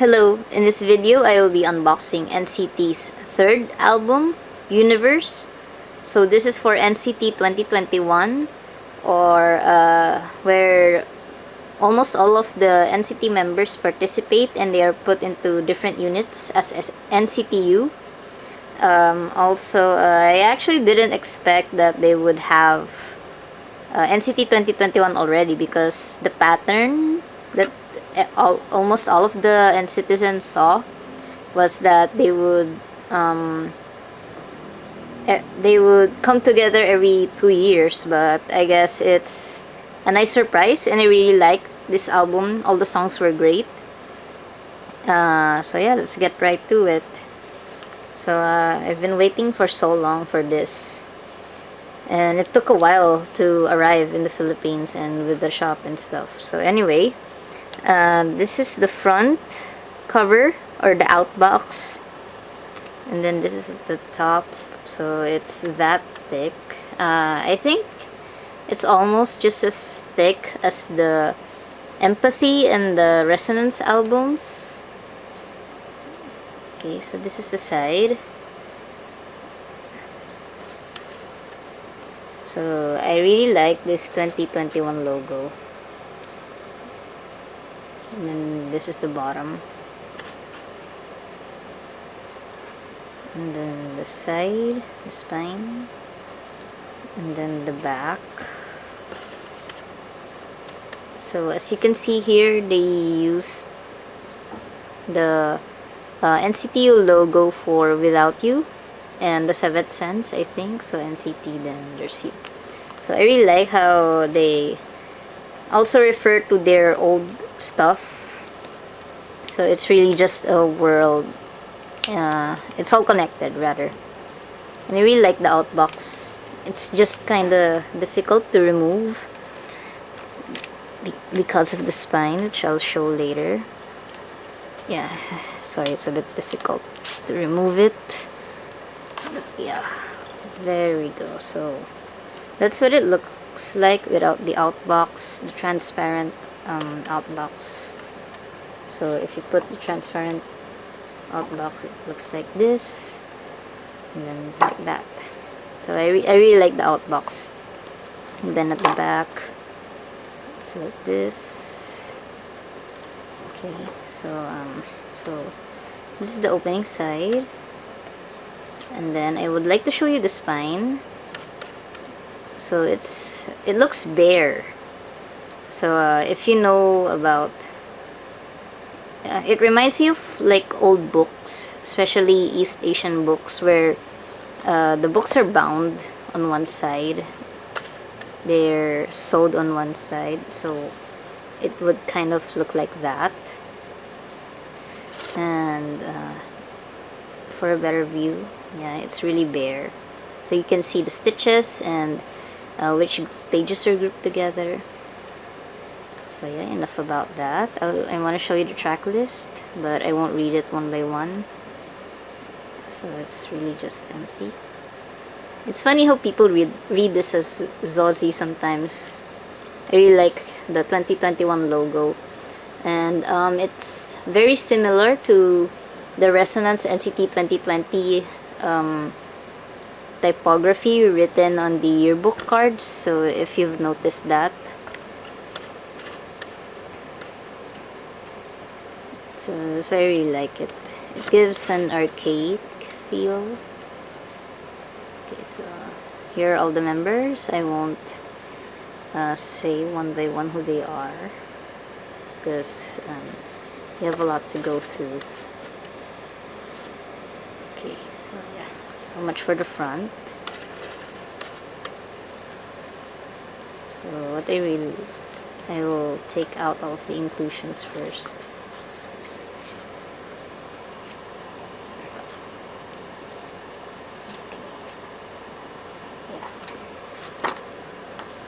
Hello, in this video I will be unboxing NCT's third album, Universe. So this is for NCT 2021, or where almost all of the NCT members participate and they are put into different units as NCTU. I actually didn't expect that they would have NCT 2021 already, because the pattern that almost all of the NCTzens saw was that they would come together every 2 years. But I guess it's a nice surprise, and I really like this album. All the songs were great. So yeah, let's get right to it. So I've been waiting for so long for this, and it took a while to arrive in the Philippines and with the shop and stuff. So anyway, this is the front cover, or the outbox, and then this is the top. So it's that thick. I think it's almost just as thick as the Empathy and the Resonance albums. Okay, so this is the side. So I really like this 2021 logo. And then this is the bottom. And then the side, the spine. And then the back. So as you can see here, they use the NCTU logo for Without You and the Seventh Sense, I think. So NCT, then there's you. So I really like how they also refer to their old stuff. So it's really just a world. It's all connected, rather. And I really like the outbox. It's just kind of difficult to remove because of the spine, which I'll show later. Yeah, sorry, it's a bit difficult to remove it. But yeah, there we go. So that's what it looks like without the outbox, the transparent outbox. So if you put the transparent outbox, it looks like this, and then like that. So I really like the outbox. And then at the back, it's like this. Okay, so this is the opening side, and then I would like to show you the spine. So it looks bare. So if you know about it reminds me of like old books, especially East Asian books, where the books are bound on one side, they're sewed on one side, so it would kind of look like that. And for a better view, yeah, it's really bare, so you can see the stitches and which pages are grouped together. So yeah, enough about that. I want to show you the track list, but I won't read it one by one. So it's really just empty. It's funny how people read this as Zozzy sometimes. I really like the 2021 logo. And it's very similar to the Resonance NCT 2020 typography written on the yearbook cards. So if you've noticed that. So that's why I really like it. It gives an archaic feel. Okay, so here are all the members. I won't say one by one who they are, because you have a lot to go through. Okay, so yeah, so much for the front. So what I will take out all of the inclusions first.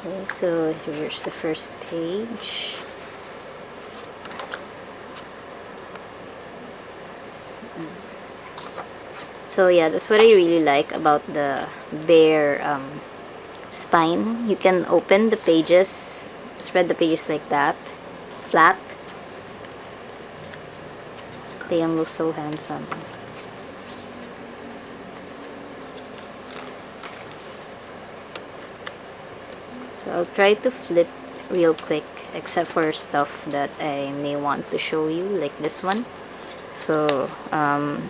Okay, so here's the first page. So yeah, that's what I really like about the bare spine. You can open the pages, spread the pages like that, flat. Taeyong looks so handsome. So I'll try to flip real quick, except for stuff that I may want to show you, like this one. So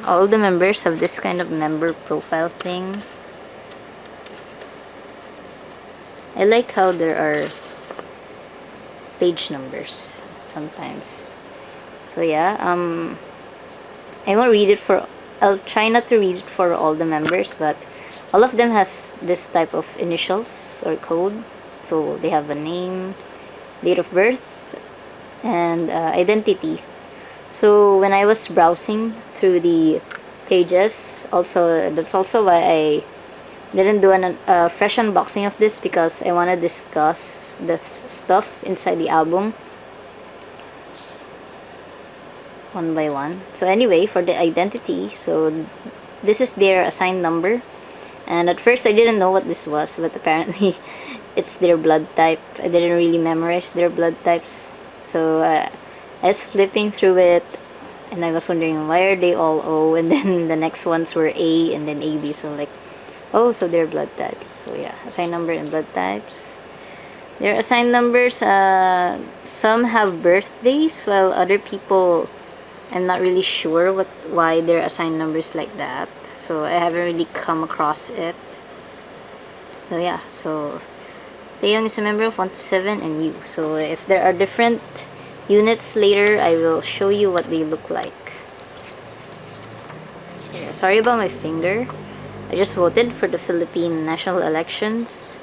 all the members have this kind of member profile thing. I like how there are page numbers sometimes. So yeah, I won't read it for, I'll try not to read it for all the members, but all of them has this type of initials or code. So they have a name, date of birth, and identity. So when I was browsing through the pages, also that's also why I didn't do a fresh unboxing of this, because I want to discuss the stuff inside the album one by one. So anyway, for the identity, so this is their assigned number, and at first I didn't know what this was, but apparently it's their blood type. I didn't really memorize their blood types, so I was flipping through it, and I was wondering why are they all O, and then the next ones were A and then AB. So like, oh, so they're blood types. So yeah, assigned number and blood types. Their assigned numbers, some have birthdays, while other people, I'm not really sure why their assigned numbers like that. So I haven't really come across it. So yeah, so Taeyong is a member of 1 to 7 and you. So if there are different units later, I will show you what they look like. So yeah, sorry about my finger. I just voted for the Philippine national elections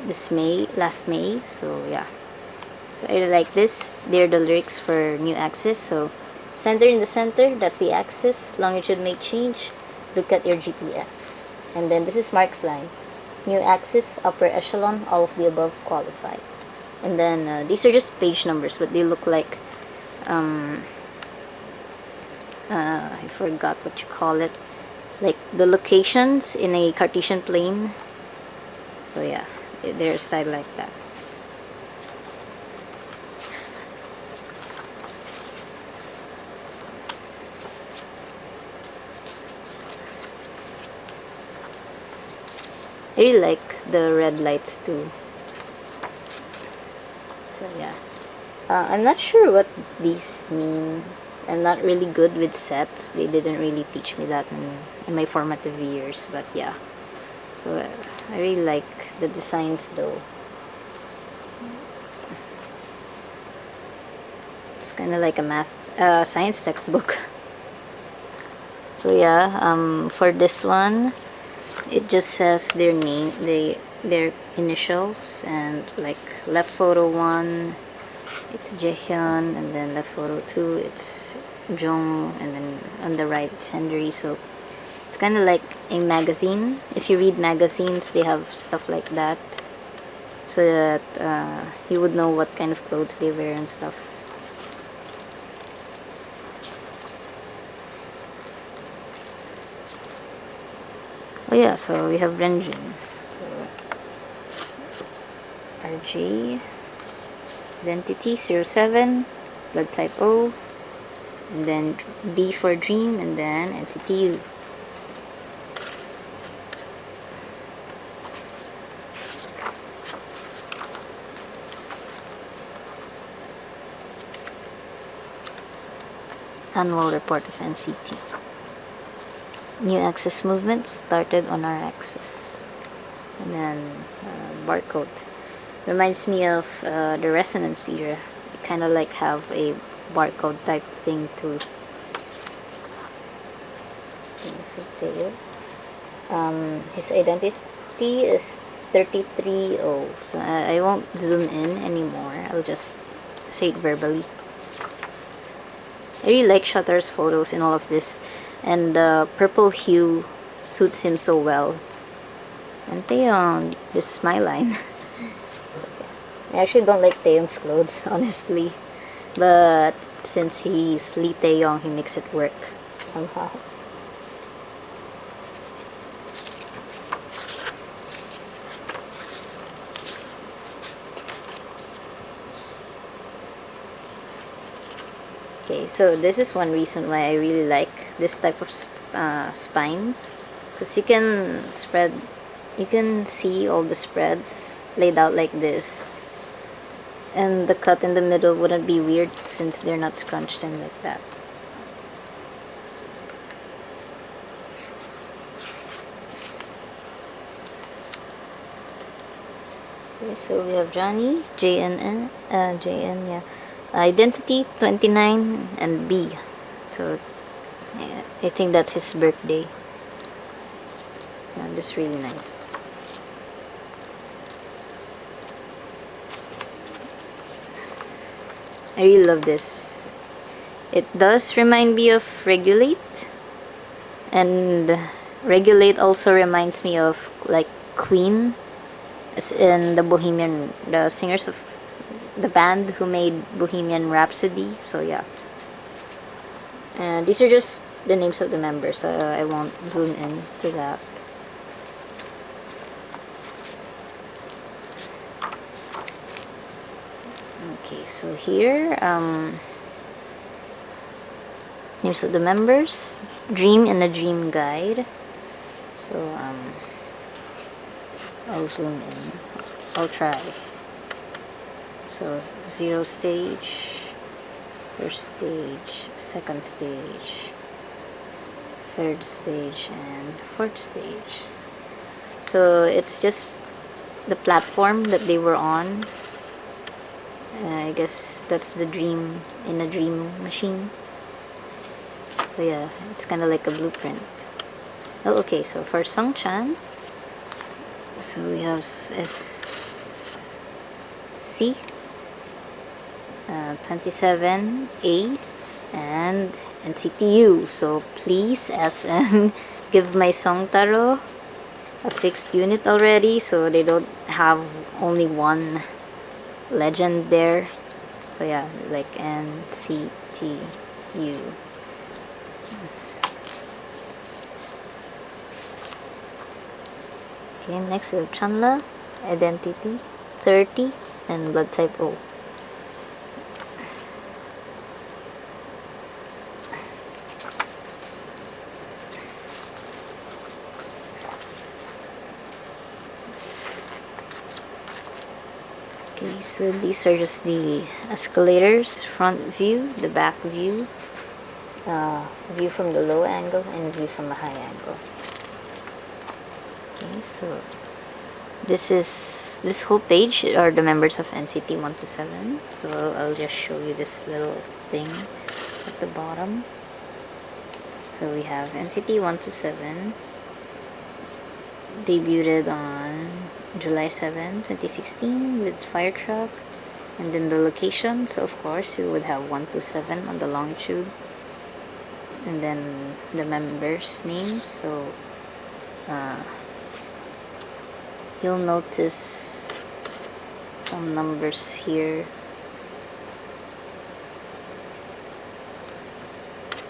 last May. So yeah, so I like this. They're the lyrics for new axis. So center in the center, that's the axis. Longitude may change. Look at your GPS. And then this is Mark's line. New axis, upper echelon, all of the above qualify. And then these are just page numbers, but they look like I forgot what you call it, like the locations in a Cartesian plane. So yeah, they're styled like that. I really like the red lights too. So yeah, I'm not sure what these mean. I'm not really good with sets. They didn't really teach me that in my formative years, but yeah. So I really like the designs though. It's kind of like a science textbook. So yeah, for this one, it just says their name, their initials, and like left photo 1, it's Jaehyun, and then left photo 2, it's Jong, and then on the right it's Henry. So it's kind of like a magazine. If you read magazines, they have stuff like that, so that you would know what kind of clothes they wear and stuff. Oh yeah, so we have Renjin. So RJ, identity 07, blood type O, and then D for Dream, and then NCTU. Annual report of NCT. New axis movement started on our axis. And then barcode. Reminds me of the resonance era. They kind of like have a barcode type thing too. His identity is 33O. So I won't zoom in anymore. I'll just say it verbally. I really like Shutter's photos in all of this, and the purple hue suits him so well. And Taeyong, this is my line. I actually don't like Taeyong's clothes, honestly, but since he's Lee Taeyong, he makes it work somehow. Okay, so this is one reason why I really like this type of spine, because you can see all the spreads laid out like this, and the cut in the middle wouldn't be weird since they're not scrunched in like that. Okay, so we have Johnny, JN, yeah. Identity 29 and B. So yeah, I think that's his birthday. Yeah, this really nice. I really love this. It does remind me of Regulate, and Regulate also reminds me of like Queen, as in the singers of the band who made Bohemian Rhapsody. So yeah, and these are just the names of the members, so I won't zoom in to that. Okay, so here, names of the members, Dream and a Dream Guide. So I'll zoom in. I'll try. So 0 stage, first stage, second stage, third stage, and fourth stage. So it's just the platform that they were on. I guess that's the dream in a dream machine. So yeah, it's kind of like a blueprint. Oh, okay, so for Sungchan, so we have SC, 27A, and NCTU. So please, SM, give my Song Taro a fixed unit already, so they don't have only one legend there. So yeah, like NCTU. Okay, next we have Chanla, Identity 30, and Blood Type O. Okay, so these are just the escalators, front view, the back view, view from the low angle, and view from the high angle. Okay, so this whole page are the members of NCT 127. So I'll just show you this little thing at the bottom. So we have NCT 127, debuted on July 7, 2016 with Fire Truck, and then the location. So of course you would have 127 on the longitude, and then the members' names. So you'll notice some numbers here.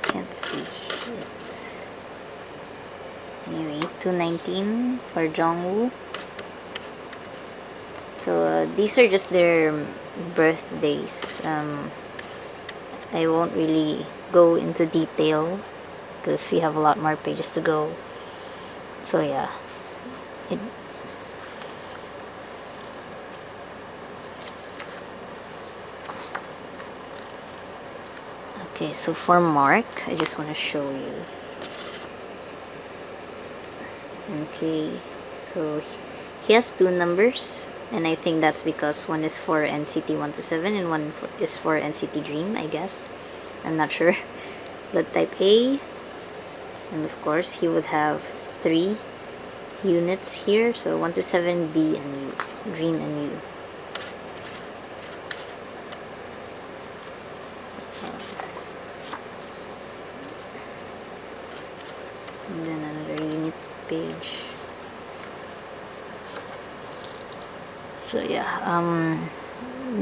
Can't see it. Anyway, 219 for Jongwoo. So these are just their birthdays. I won't really go into detail because we have a lot more pages to go. So yeah, okay, so for Mark, I just want to show you. Okay, so he has two numbers, and I think that's because one is for NCT 127 and one is for NCT Dream, I guess. I'm not sure. Blood type A, and of course he would have 3 units here, so 127, D and U, Dream and U. And then another unit page. So yeah,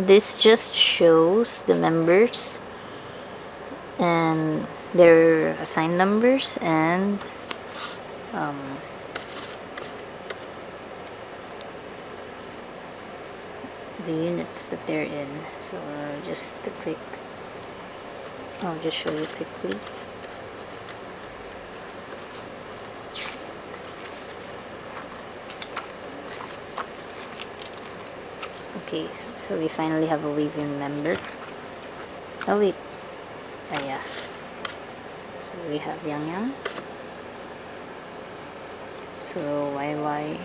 this just shows the members and their assigned numbers and the units that they're in. So just a quick I'll just show you quickly. Okay, so we finally have a WayV member. Oh wait, yeah. So we have Yang Yang. So YY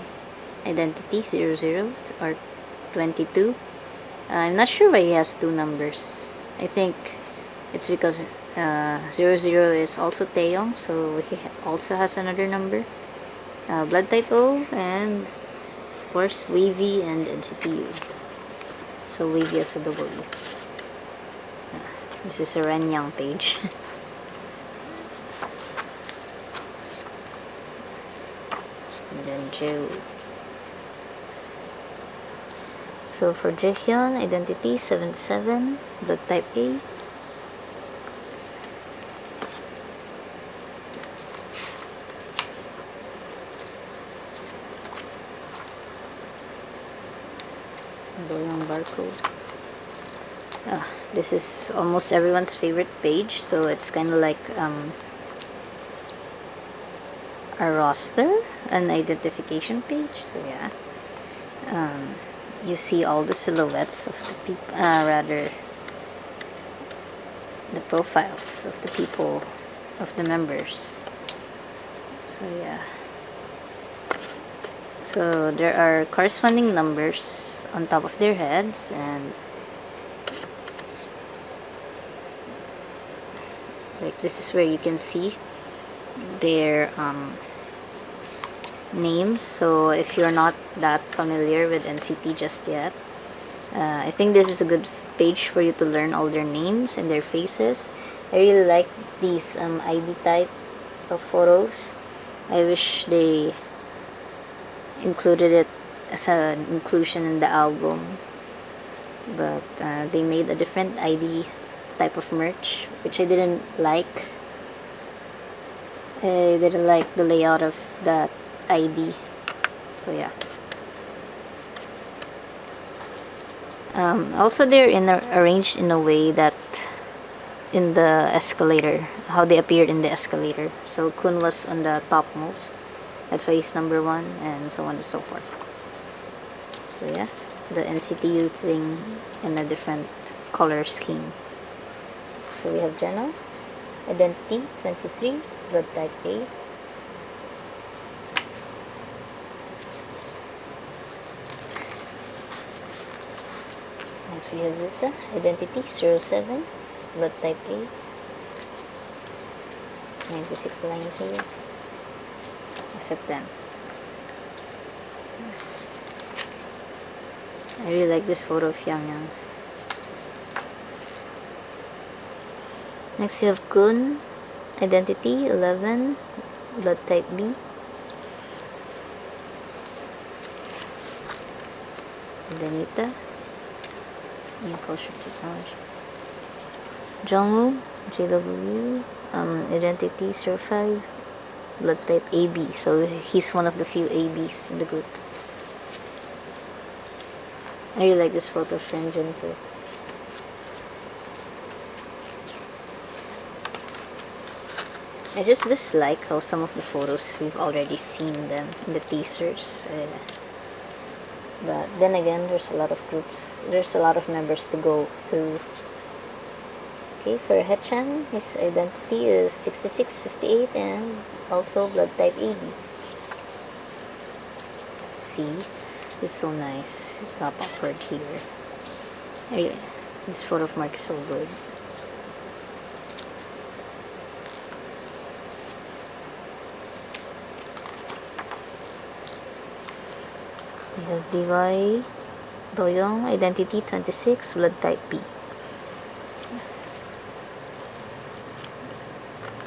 identity 00 or 22. I'm not sure why he has two numbers. I think it's because 00 is also Taeyong, so he also has another number. Blood type O, and of course WayV and NCTU. So WayV has a W. This is a Renyang page. And then Joe. So for Jaehyun, identity 77, blood type A. Doyong barcode. This is almost everyone's favorite page, so it's kind of like a roster, an identification page. So yeah, you see all the silhouettes of the people, rather the profiles of the people, of the members. So yeah, so there are corresponding numbers on top of their heads, and like this is where you can see their names. So if you're not that familiar with NCT just yet, I think this is a good page for you to learn all their names and their faces. I really like these ID type of photos. I wish they included it as an inclusion in the album, but they made a different ID type of merch, which I didn't like. I didn't like the layout of that ID. So yeah. Also, they're arranged in a way that in the escalator, how they appeared in the escalator. So Kun was on the topmost. That's why he's number 1, and so on and so forth. So yeah, the NCTU thing in a different color scheme. So we have Jeno, identity 23, blood type A. Next we have Rita, identity 07, blood type A. 96 line here. Except them. I really like this photo of Yang Yang. Next we have Kun, identity 11, blood type B. Danita, new culture technology. Jungwoo, JW, identity 05, blood type AB. So he's one of the few ABs in the group. I really like this photo of Renjun too. I just dislike how some of the photos we've already seen them in the teasers. But then again, there's a lot of groups, there's a lot of members to go through. Okay, for Hechan, his identity is 6658 and also blood type AB. See, it's so nice. It's not awkward here. This photo of Mark is so good. We have DY Doyoung, identity 26, blood type B.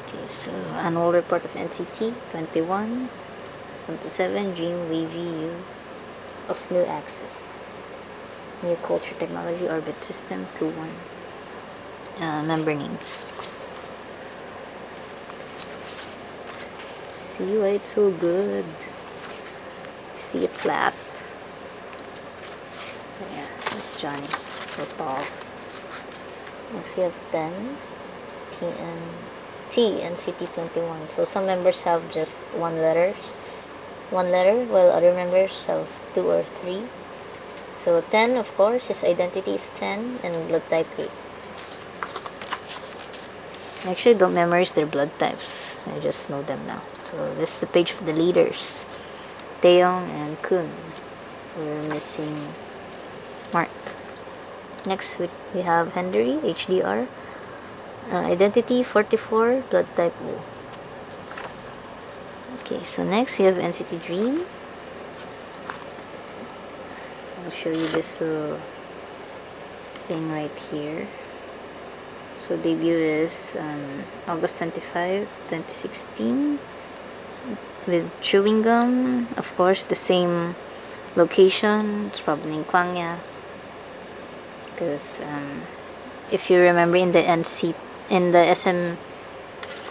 Okay, so annual report of NCT 21, 127, Dream WayV of New Access, New Culture Technology Orbit System 21. Member names. See why it's so good. See it flat. Yeah, that's Johnny. So tall. Next we have 10. NCT 21. So some members have just one letter, while other members have 2 or 3. So 10, of course, his identity is 10, and blood type 8. I actually don't memorize their blood types. I just know them now. So this is the page of the leaders. Taeyong and Kun. We're missing Mark. Next we have Henry, HDR. Identity 44, blood type O. Okay, so next you have NCT Dream. I'll show you this little thing right here. So debut is August 25, 2016 with Chewing Gum. Of course, the same location. It's probably in Kwangya. Because if you remember in the SM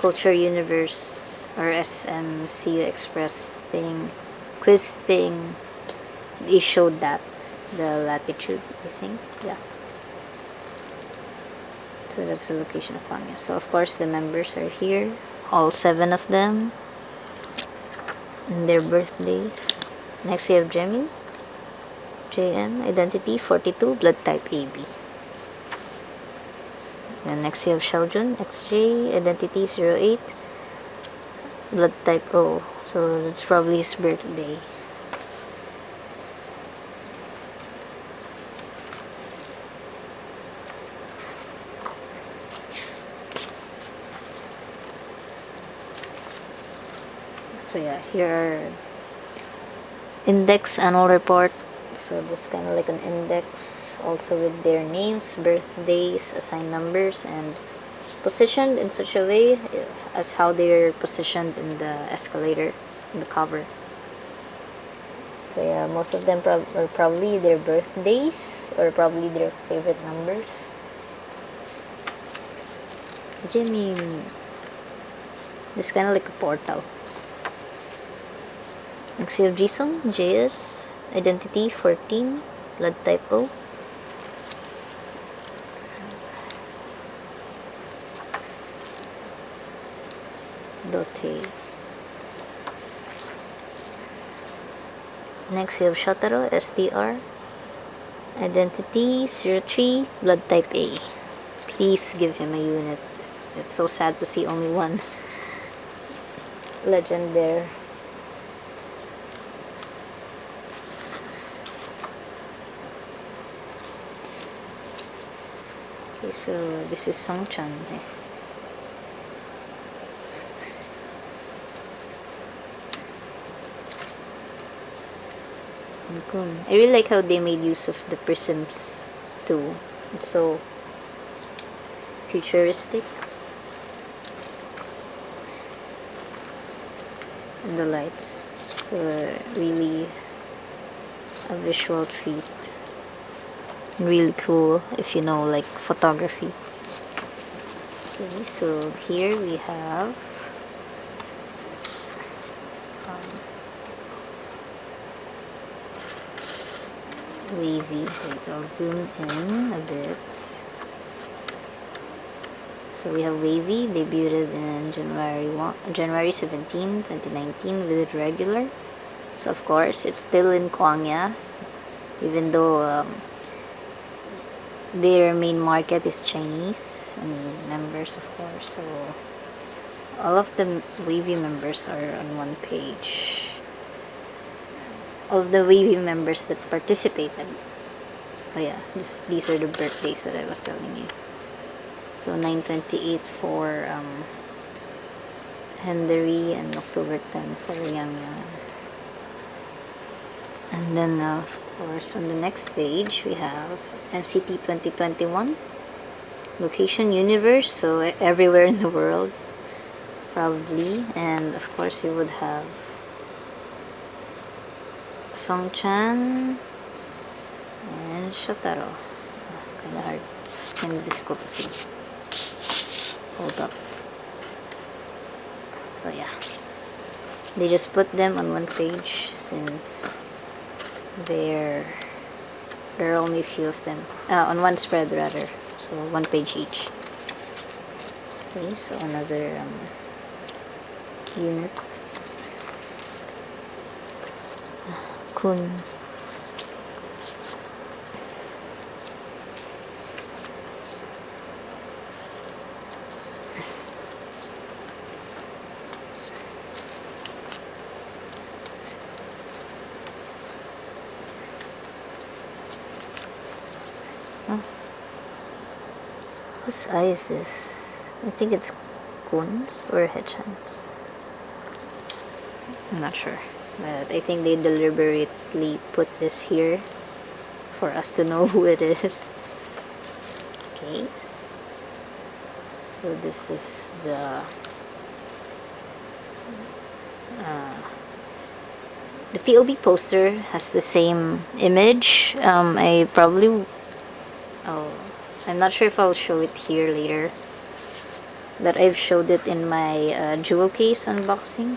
Culture Universe or SMCU Express thing, quiz thing, they showed that, the latitude, I think. Yeah. So that's the location of Kwangya. So of course the members are here, all 7 of them, and their birthdays. Next we have Jemmy, JM, identity 42, blood type AB. And next we have Xiaojun, XJ, identity 08, blood type O. So that's probably his birthday. So yeah, here are index annual report. So just kind of like an index, also with their names, birthdays, assigned numbers, and positioned in such a way as how they're positioned in the escalator, in the cover. So yeah, most of them are probably their birthdays or probably their favorite numbers. Jimin. This is kind of like a portal. Next we have Jisung, JS, identity 14, blood type O. Dote. Next we have Shotaro, SDR, identity 03, blood type A. Please give him a unit. It's so sad to see only one legend there. Okay, so this is Songchan. I really like how they made use of the prisms too. It's so futuristic. And the lights. So really a visual treat. Really cool if you know like photography. Okay, so here we have WayV. Wait, I'll zoom in a bit. So we have WayV, debuted in January 17, 2019 with regular. So of course it's still in Kwangya, even though their main market is Chinese and members, of course. So all of the WayV members are on one page. All of the WayV members that participated. Oh yeah, these are the birthdays that I was telling you. So 9/28 for Henry and October 10 for Yang Yang. And then of course on the next page we have NCT 2021, location universe, so everywhere in the world probably. And of course you would have Songchan and Shotaro. Kind of hard, kind of difficult to see. Hold up. So yeah, they just put them on one page since there are only a few of them on one spread rather, so one page each. Okay, so another unit. Kun. Whose eye is this? I think it's Kun's or Hechan's. I'm not sure. But I think they deliberately put this here for us to know who it is. Okay. So this is the POB poster has the same image. I'm not sure if I'll show it here later, but I've showed it in my jewel case unboxing,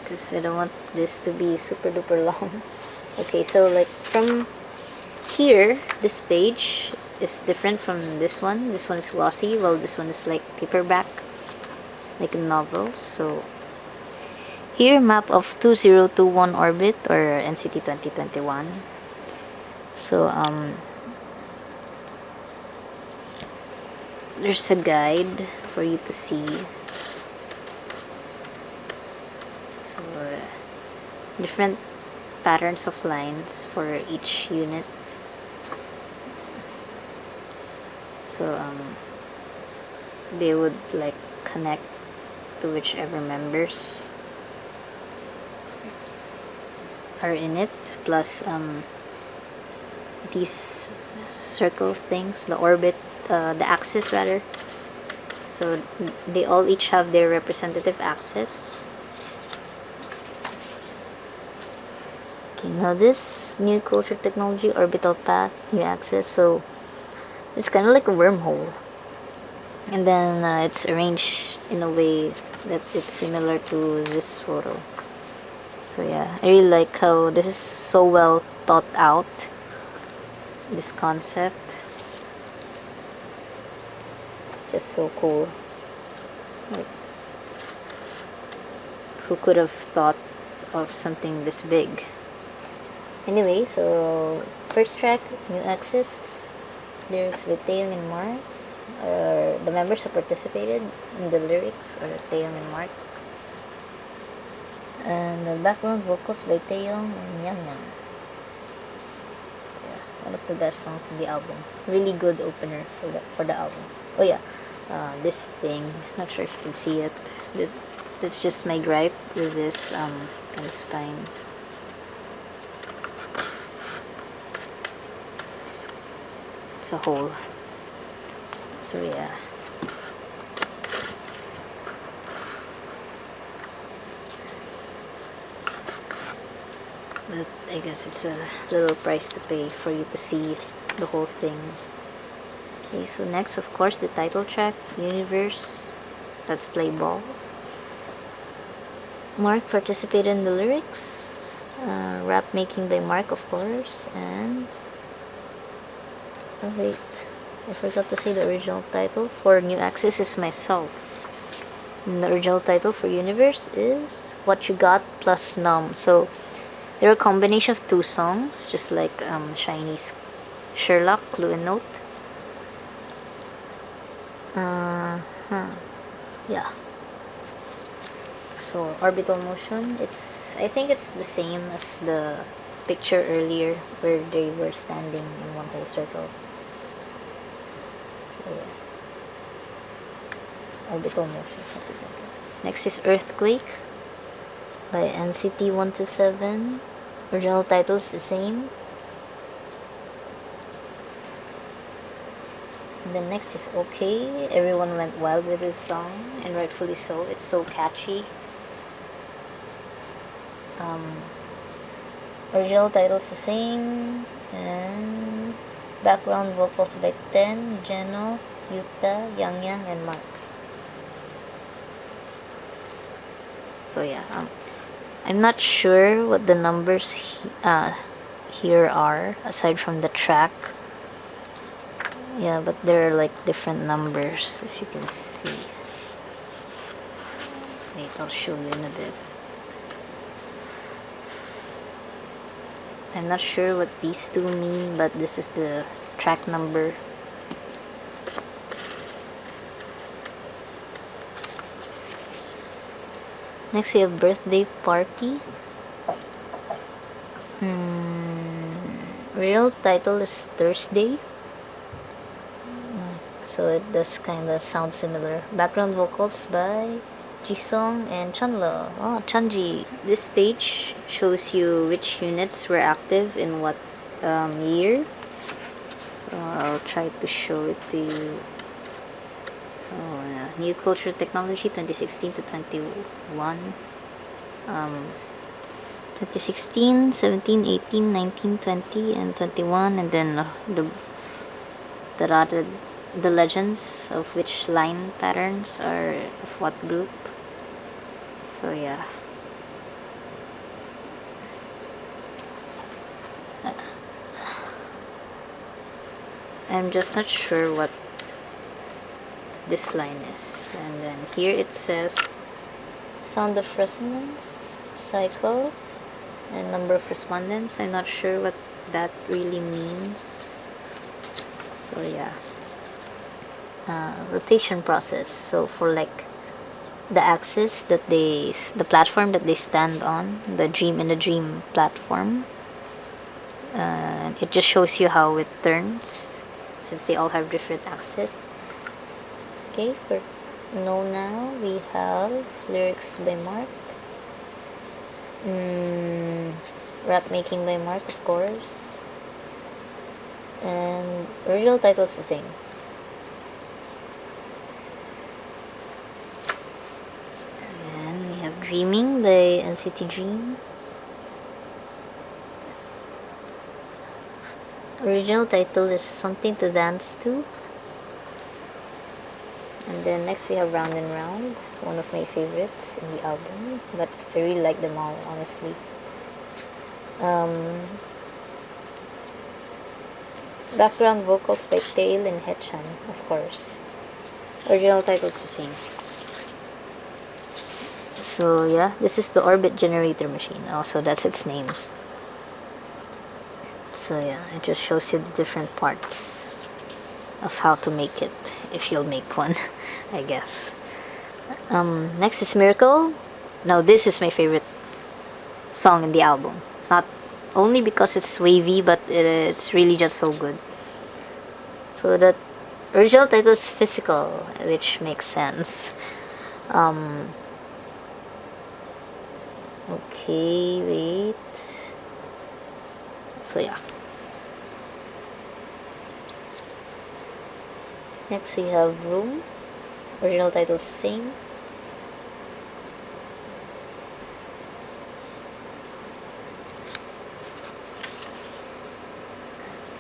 because I don't want this to be super duper long. Okay, so like from here, this page is different from this one. This one is glossy, while this one is like paperback, like in novels. So here, map of 2021 orbit, or NCT 2021. So there's a guide for you to see. So different patterns of lines for each unit. So they would like connect to whichever members are in it, plus these circle things, the orbit, the axis rather. So they all each have their representative axis. Okay, now this new culture technology, orbital path, new axis. So it's kind of like a wormhole, and then it's arranged in a way that it's similar to this photo. So yeah, I really like how this is so well thought out, this concept. It's just so cool. Like, who could have thought of something this big? Anyway, so first track, new axis, lyrics with Taeyong and Mark. The members who participated in the lyrics are Taeyong and Mark. And the background vocals by Taeyong and Yang Yang. Yeah, one of the best songs in the album. Really good opener for the album. Oh yeah, this thing. Not sure if you can see it. That's just my gripe with this kind of spine. It's a hole. So yeah. But I guess it's a little price to pay for you to see the whole thing. Okay, so next, of course, the title track, Universe. Let's Play Ball. Mark participated in the lyrics. Rap making by Mark, of course. And oh wait, I forgot to say the original title for New Axis is Myself. And the original title for Universe is What You Got plus Numb. So they're a combination of two songs, just like Shiny's Sherlock, Clue and Note. Yeah. So orbital motion, I think it's the same as the picture earlier where they were standing in one whole circle. So yeah. Orbital motion. Next is Earthquake by NCT 127. Original title is the same. And then next is Okay. Everyone went wild with this song, and rightfully so. It's so catchy. Original title is the same. And background vocals by Ten, Jeno, Yuta, Yang Yang, and Mark. So yeah, I'm not sure what the numbers here are aside from the track. Yeah, but there are like different numbers, if you can see. Wait, I'll show you in a bit. I'm not sure what these two mean, but this is the track number. Next we have birthday party. Real title is Thursday. So it does kind of sound similar. Background vocals by Jisung and Chanlo. Oh, Chanji. This page shows you which units were active in what year. So I'll try to show it to you. So New Culture Technology 2016 to 21. 2016, 17, 18, 19, 20, and 21, and then the legends of which line patterns are of what group. So yeah. I'm just not sure what this line is. And then here it says sound of resonance, cycle, and number of respondents. I'm not sure what that really means. So yeah. Rotation process. So for like the axis that the platform that they stand on, the Dream in the Dream platform, it just shows you how it turns since they all have different axes. Okay, for Know Now we have lyrics by Mark, rap making by Mark, of course, and original title is the same. Dreaming by NCT Dream. Original title is Something to Dance To. And then next we have Round and Round, one of my favorites in the album, but I really like them all, honestly. Background vocals by Tail and Hechan, of course. Original title is the same. So yeah, this is the orbit generator machine. Oh, so that's its name. So yeah, it just shows you the different parts of how to make it, if you'll make one, I guess. Next is Miracle. Now this is my favorite song in the album. Not only because it's wavy, but it's really just so good. So the original title is Physical, which makes sense. Okay, wait. So yeah. Next we have Vroom. Original title is the same.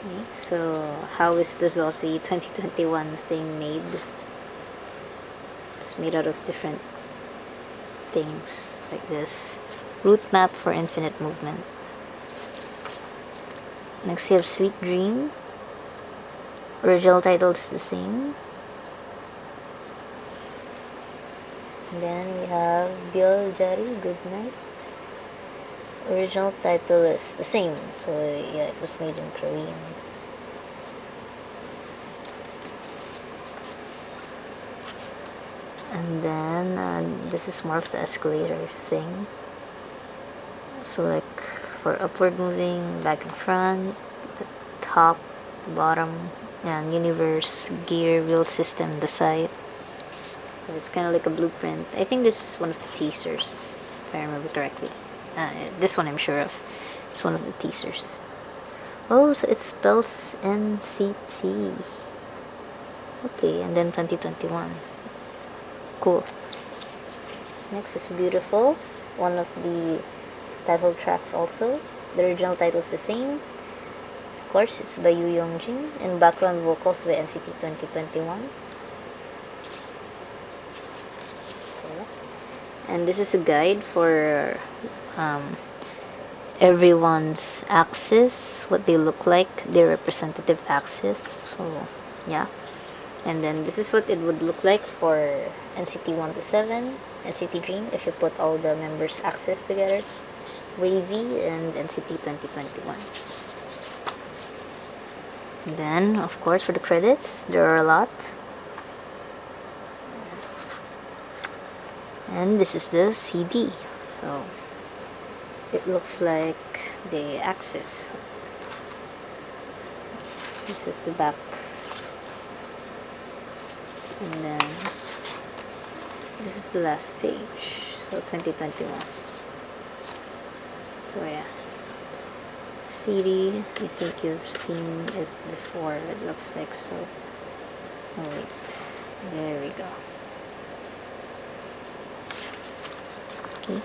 Okay, so how is the Zossi 2021 thing made? It's made out of different things like this. Route map for infinite movement. Next we have Sweet Dream. Original title is the same. And then we have Biol Jari, Good Night. Original title is the same, so yeah, it was made in Korean. And then this is more of the escalator thing. So like for upward moving, back and front, the top, bottom, and universe, gear, wheel system, the side. So it's kind of like a blueprint. I think this is one of the teasers, if I remember correctly. This one I'm sure of. It's one of the teasers. Oh, so it spells NCT. Okay, and then 2021. Cool. Next is Beautiful, one of the title tracks also. The original title is the same. Of course, it's by Yoo Young-jin, and background vocals by NCT 2021. And this is a guide for everyone's axis, what they look like, their representative axis. So yeah. And then this is what it would look like for NCT 1 to 7, NCT Dream, if you put all the members' access together, WayV, and NCT 2021. And then, of course, for the credits, there are a lot. And this is the CD. So, it looks like the access. This is the back. And then this is the last page. So 2021. So yeah. CD, I think you've seen it before. It looks like so. Oh wait. There we go. Okay.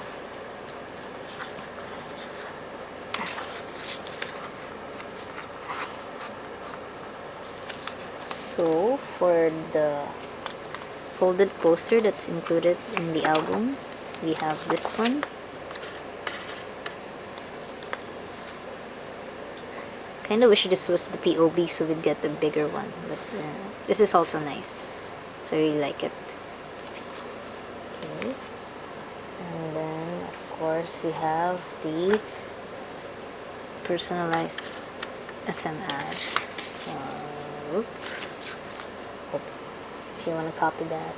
So for the folded poster that's included in the album, we have this one. Kinda wish this was the POB so we'd get the bigger one, but this is also nice. So I really like it. Okay. And then of course we have the personalized SM ad. If you want to copy that.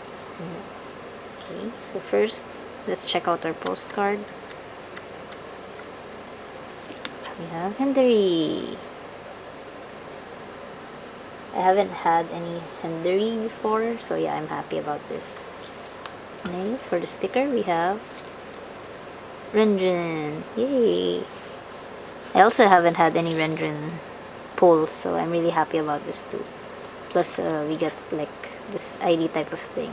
Okay, so first let's check out our postcard. We have Hendery. I haven't had any Hendery before, so yeah, I'm happy about this. Okay, for the sticker we have Renjin. Yay! I also haven't had any Renjin pulls, so I'm really happy about this too. Plus we get like this ID type of thing.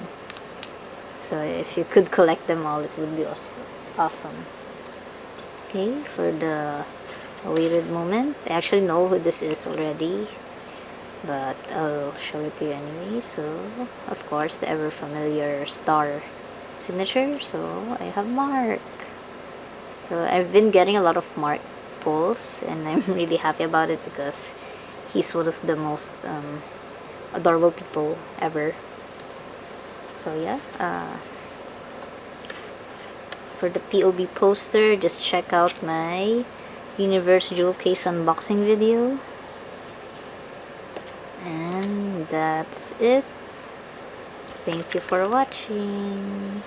So if you could collect them all, it would be awesome. Okay, for the awaited moment, I actually know who this is already, but I'll show it to you anyway. So of course the ever familiar star signature. So I have Mark. So I've been getting a lot of Mark pulls, and I'm really happy about it because he's one of the most adorable people ever. So yeah, for the POB poster, just check out my Universe Jewel Case unboxing video. And that's it. Thank you for watching.